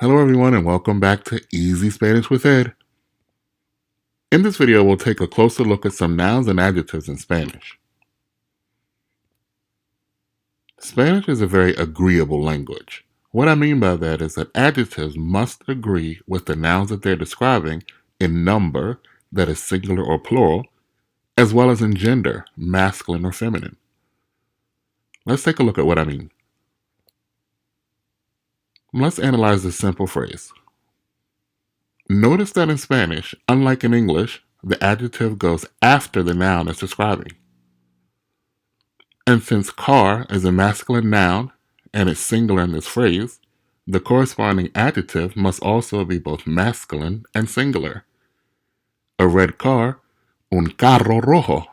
Hello everyone and welcome back to Easy Spanish with Ed. In this video, we'll take a closer look at some nouns and adjectives in Spanish. Spanish is a very agreeable language. What I mean by that is that adjectives must agree with the nouns that they're describing in number, that is singular or plural, as well as in gender, masculine or feminine. Let's take a look at what I mean. Let's analyze this simple phrase. Notice that in Spanish, unlike in English, the adjective goes after the noun it's describing. And since car is a masculine noun and it's singular in this phrase, the corresponding adjective must also be both masculine and singular. A red car, un carro rojo.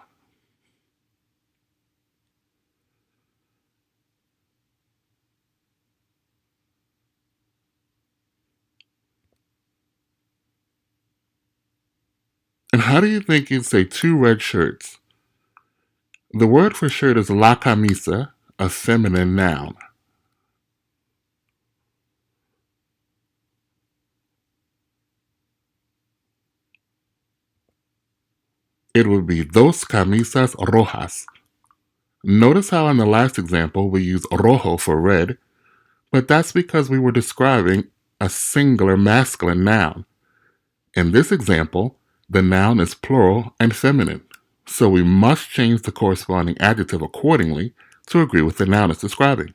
And how do you think you'd say two red shirts? The word for shirt is la camisa, a feminine noun. It would be dos camisas rojas. Notice how in the last example we use rojo for red, but that's because we were describing a singular masculine noun. In this example, the noun is plural and feminine, so we must change the corresponding adjective accordingly to agree with the noun it's describing.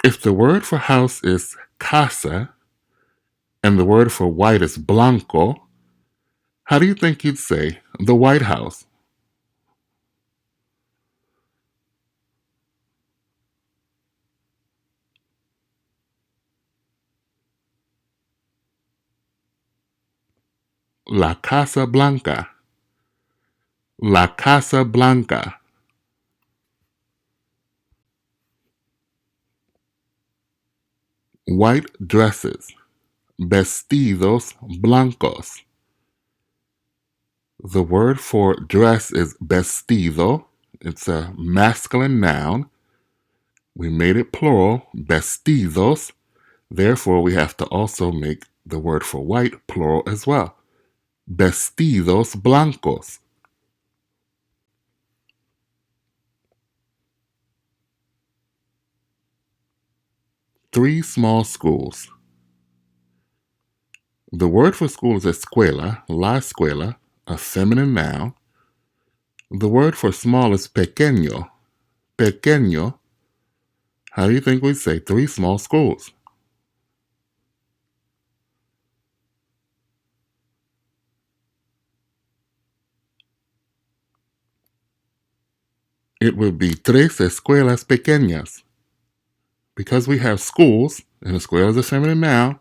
If the word for house is casa and the word for white is blanco, how do you think you'd say the White House? La Casa Blanca. La Casa Blanca. White dresses. Vestidos blancos. The word for dress is vestido. It's a masculine noun. We made it plural, vestidos. Therefore, we have to also make the word for white plural as well. Vestidos blancos. Three small schools. The word for school is escuela, la escuela, a feminine noun. The word for small is pequeño, pequeño. How do you think we say three small schools? It would be tres escuelas pequeñas. Because we have schools, and escuela is a feminine noun,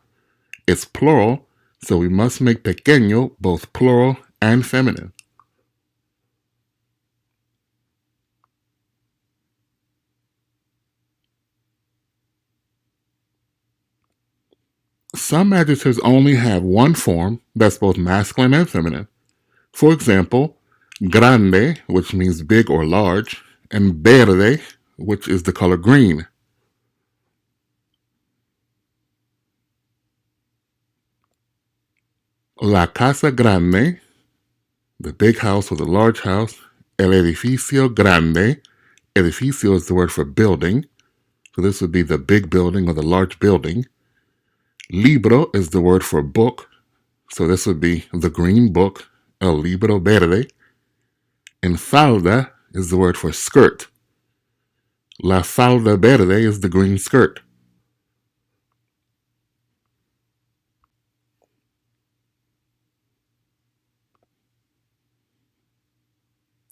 it's plural, so we must make pequeño both plural and feminine. Some adjectives only have one form that's both masculine and feminine. For example, grande, which means big or large, and verde, which is the color green. La casa grande, the big house or the large house. El edificio grande. Edificio is the word for building. So this would be the big building or the large building. Libro is the word for book. So this would be the green book, el libro verde. And falda is the word for skirt. La falda verde is the green skirt.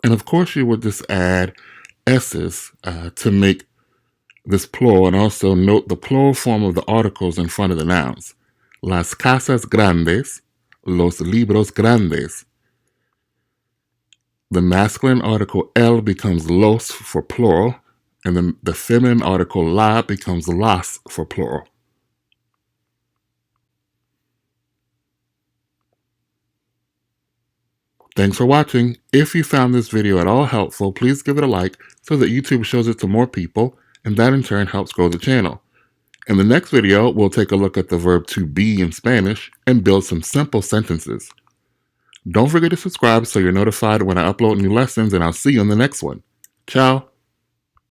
And of course, you would just add s's to make this plural, and also note the plural form of the articles in front of the nouns. Las casas grandes, los libros grandes. The masculine article el becomes los for plural, and the feminine article la becomes las for plural. Thanks for watching. If you found this video at all helpful, please give it a like so that YouTube shows it to more people, and that in turn helps grow the channel. In the next video, we'll take a look at the verb to be in Spanish and build some simple sentences. Don't forget to subscribe so you're notified when I upload new lessons, and I'll see you in the next one. Ciao!